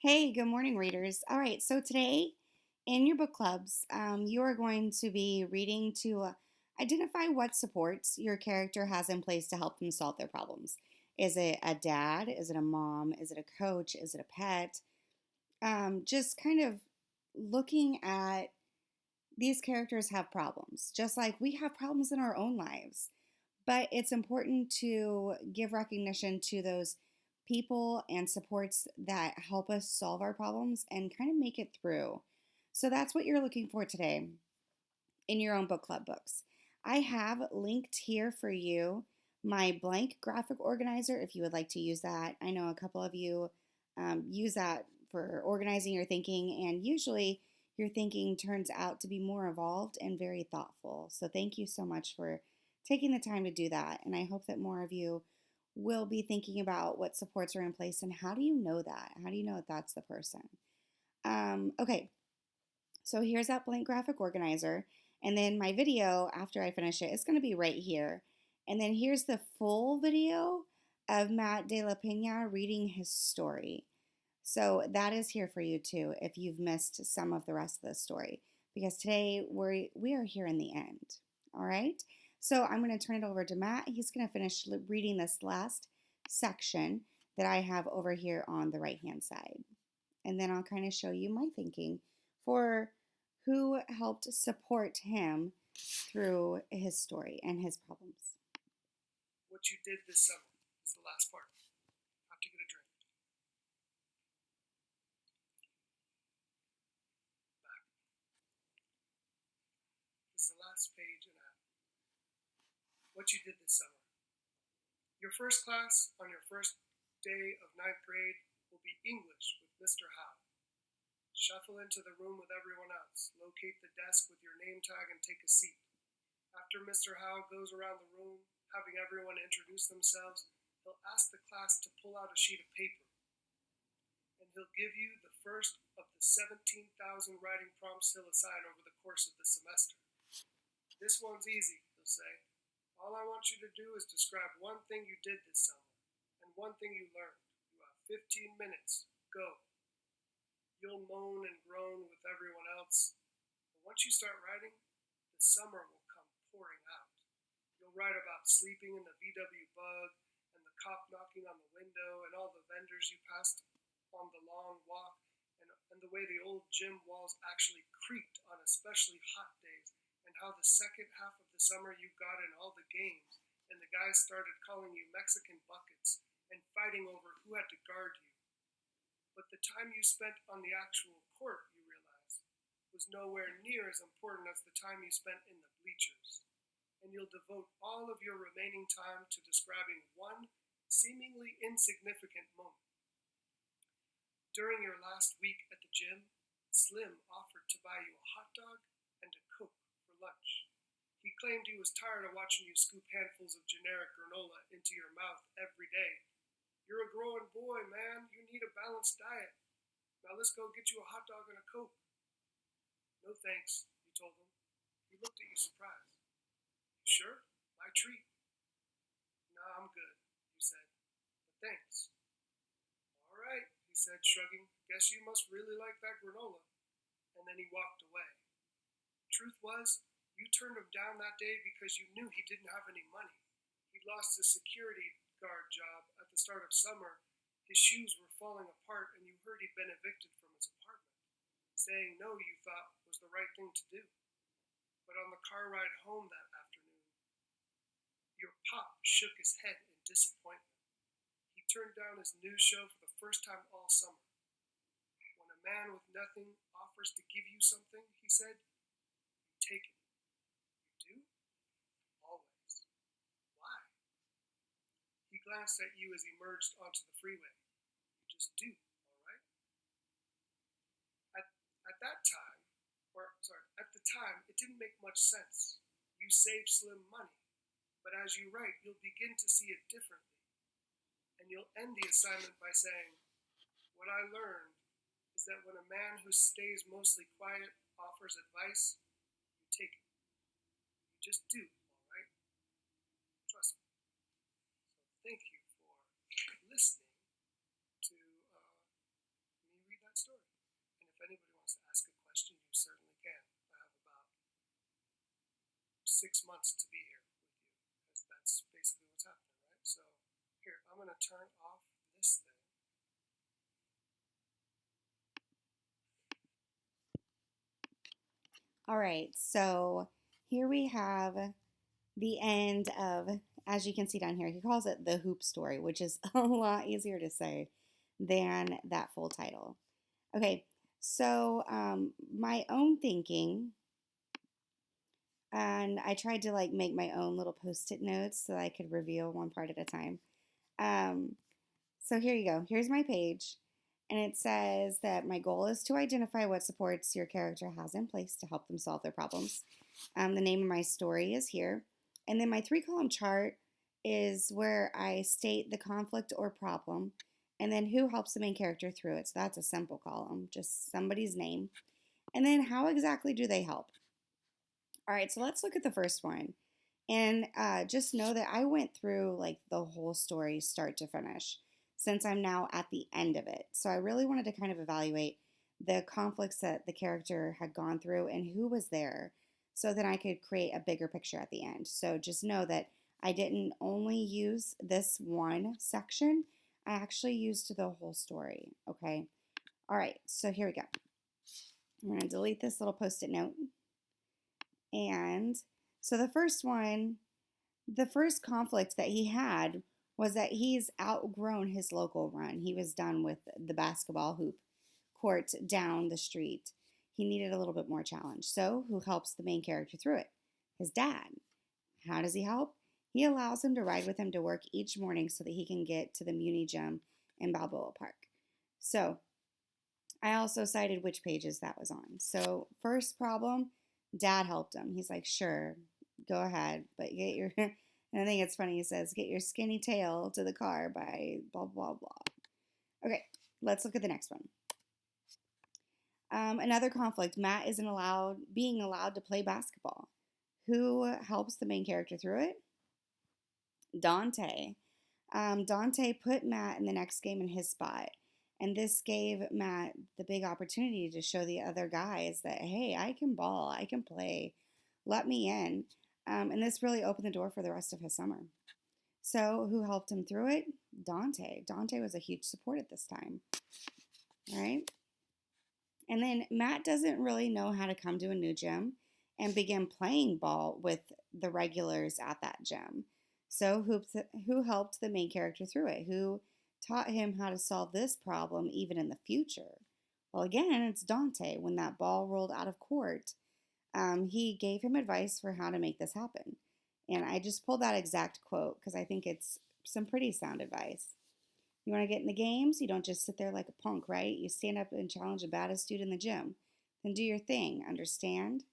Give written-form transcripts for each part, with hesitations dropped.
Hey, good morning, readers. All right, so today in your book clubs, you are going to be reading to identify what supports your character has in place to help them solve their problems. Is it a dad? Is it a mom? Is it a coach? Is it a pet? Just kind of looking at these characters have problems, just like we have problems in our own lives. But it's important to give recognition to those people and supports that help us solve our problems and kind of make it through. So that's what you're looking for today in your own book club books. I have linked here for you my blank graphic organizer if you would like to use that. I know a couple of you use that for organizing your thinking, and usually your thinking turns out to be more evolved and very thoughtful. So, thank you so much for taking the time to do that. And I hope that more of you will be thinking about what supports are in place and how do you know that? How do you know that that's the person? Okay, so here's that blank graphic organizer. And then my video, after I finish it, is going to be right here. And then here's the full video of Matt De La Pena reading his story. So that is here for you too if you've missed some of the rest of the story. Because today we are here in the end. All right? So I'm going to turn it over to Matt. He's going to finish reading this last section that I have over here on the right hand side. And then I'll kind of show you my thinking for who helped support him through his story and his problems. What you did this summer is the last part. Have to get a drink. Back. This is the last page and a half. What you did this summer. Your first class on your first day of ninth grade will be English with Mr. Howe. Shuffle into the room with everyone else. Locate the desk with your name tag and take a seat. After Mr. Howe goes around the room, having everyone introduce themselves, he'll ask the class to pull out a sheet of paper. And he'll give you the first of the 17,000 writing prompts he'll assign over the course of the semester. This one's easy, he'll say. All I want you to do is describe one thing you did this summer and one thing you learned. You have 15 minutes. Go. You'll moan and groan with everyone else. But once you start writing, the summer will come pouring out. You'll write about sleeping in the VW bug and the cop knocking on the window and all the vendors you passed on the long walk and the way the old gym walls actually creaked on especially hot days and how the second half of the summer you got in all the games and the guys started calling you Mexican buckets and fighting over who had to guard you. But the time you spent on the actual court, you realize, was nowhere near as important as the time you spent in the bleachers. And you'll devote all of your remaining time to describing one seemingly insignificant moment. During your last week at the gym, Slim offered to buy you a hot dog and a Coke for lunch. He claimed he was tired of watching you scoop handfuls of generic granola into your mouth every day. You're a growing boy, man. You need a balanced diet. Now let's go get you a hot dog and a Coke. No thanks, you told him. He looked at you surprised. You sure? My treat. Nah, I'm good, you said. But thanks. All right, he said, shrugging. Guess you must really like that granola. And then he walked away. Truth was, you turned him down that day because you knew he didn't have any money. He'd lost his security guard job at the start of summer. His shoes were falling apart, and you heard he'd been evicted from his apartment. Saying no, you thought, was the right thing to do. But on the car ride home that afternoon, your pop shook his head in disappointment. He turned down his news show for the first time all summer. When a man with nothing offers to give you something, he said, you take it. You do? Always. Why? He glanced at you as he merged onto the freeway. You just do, all right? At the time, it didn't make much sense. You saved Slim money, but as you write, you'll begin to see it differently. And you'll end the assignment by saying, what I learned is that when a man who stays mostly quiet offers advice, you take it. You just do, all right? Trust me. So thank you for listening to me read that story. And if anybody wants to ask a question, you certainly can. I have about 6 months to be here with you, because that's basically what's happening, right? So here, I'm going to turn off this thing. All right, so here we have the end of, as you can see down here, he calls it the hoop story, which is a lot easier to say than that full title. Okay, so my own thinking, and I tried to like make my own little post-it notes so I could review one part at a time. Um, so here you go. Here's my page. And it says that my goal is to identify what supports your character has in place to help them solve their problems. The name of my story is here. And then my 3 column chart is where I state the conflict or problem and then who helps the main character through it. So that's a simple column, just somebody's name. And then how exactly do they help? All right, so let's look at the first one. And just know that I went through like the whole story start to finish since I'm now at the end of it. So I really wanted to kind of evaluate the conflicts that the character had gone through and who was there so that I could create a bigger picture at the end. So just know that I didn't only use this one section, I actually used the whole story. Okay. All right, so here we go. I'm going to delete this little post it note. And so the first one, the first conflict that he had was that he's outgrown his local run. He was done with the basketball hoop court down the street. He needed a little bit more challenge. So, who helps the main character through it? His dad. How does he help? He allows him to ride with him to work each morning so that he can get to the Muni Gym in Balboa Park. So, I also cited which pages that was on. So, first problem, dad helped him. He's like, sure, go ahead, but get your, and I think it's funny, he says, get your skinny tail to the car by blah, blah, blah. Okay, let's look at the next one. Another conflict, Matt isn't being allowed to play basketball. Who helps the main character through it? Dante. Dante put Matt in the next game in his spot. And this gave Matt the big opportunity to show the other guys that, hey, I can ball, I can play, let me in. And this really opened the door for the rest of his summer. So, who helped him through it? Dante. Dante was a huge support at this time. All right. And then Matt doesn't really know how to come to a new gym and begin playing ball with the regulars at that gym. So, who helped the main character through it? Who taught him how to solve this problem even in the future? Well, again, it's Dante. When that ball rolled out of court, he gave him advice for how to make this happen. And I just pulled that exact quote because I think it's some pretty sound advice. You want to get in the games? You don't just sit there like a punk, right? You stand up and challenge the baddest dude in the gym. Then do your thing, understand?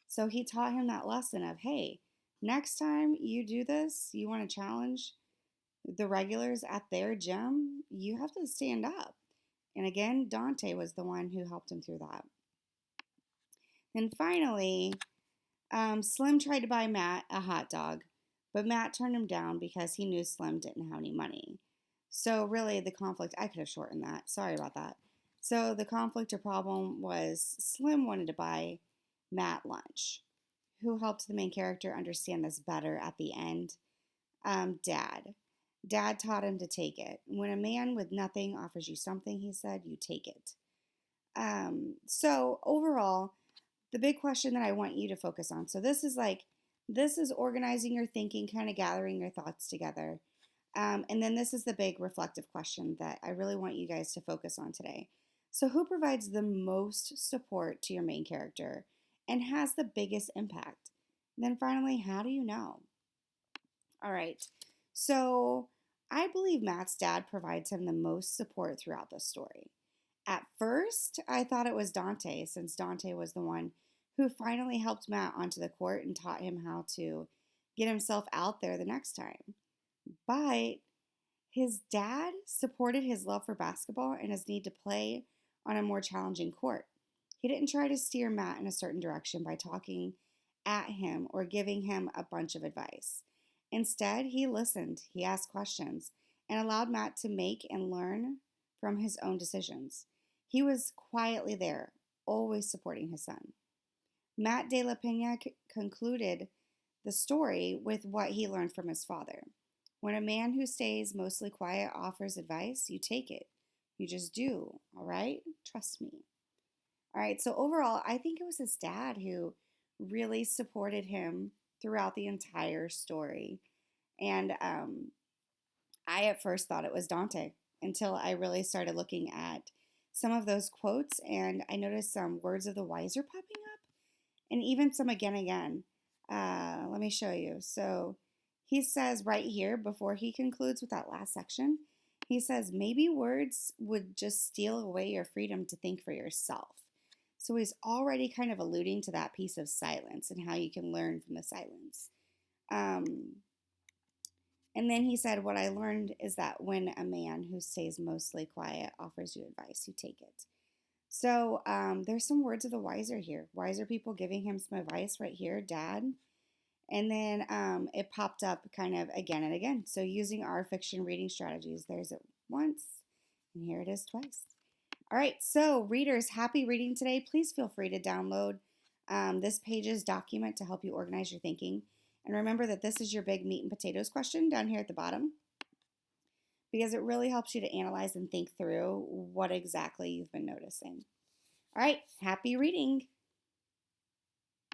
So he taught him that lesson of, hey, next time you do this, you want to challenge the regulars at their gym, you have to stand up. And again, Dante was the one who helped him through that. And finally, Slim tried to buy Matt a hot dog, but Matt turned him down because he knew Slim didn't have any money. So really the conflict, I could have shortened that. Sorry about that. So the conflict or problem was Slim wanted to buy Matt lunch. Who helped the main character understand this better at the end? Dad. Dad taught him to take it. When a man with nothing offers you something, he said, you take it. So overall, the big question that I want you to focus on. So this is organizing your thinking, kind of gathering your thoughts together. And then this is the big reflective question that I really want you guys to focus on today. So, who provides the most support to your main character and has the biggest impact? And then finally, how do you know? All right. So, I believe Matt's dad provides him the most support throughout the story. At first, I thought it was Dante, since Dante was the one who finally helped Matt onto the court and taught him how to get himself out there the next time. But his dad supported his love for basketball and his need to play on a more challenging court. He didn't try to steer Matt in a certain direction by talking at him or giving him a bunch of advice. Instead, he listened, he asked questions, and allowed Matt to make and learn from his own decisions. He was quietly there, always supporting his son. Matt de la Pena concluded the story with what he learned from his father. When a man who stays mostly quiet offers advice, you take it. You just do, all right? Trust me. All right, so overall, I think it was his dad who really supported him throughout the entire story. And I at first thought it was Dante until I really started looking at some of those quotes and I noticed some words of the wiser popping up and even some again. Let me show you. So he says right here before he concludes with that last section, he says, maybe words would just steal away your freedom to think for yourself. So he's already kind of alluding to that piece of silence and how you can learn from the silence. Um, and then he said, what I learned is that when a man who stays mostly quiet offers you advice, you take it. So there's some words of the wiser here. Wiser people giving him some advice right here, Dad. And then it popped up kind of again and again. So using our fiction reading strategies, there's it once, and here it is twice. All right, so readers, happy reading today. Please feel free to download this page's document to help you organize your thinking. And remember that this is your big meat and potatoes question down here at the bottom because it really helps you to analyze and think through what exactly you've been noticing. All right, happy reading.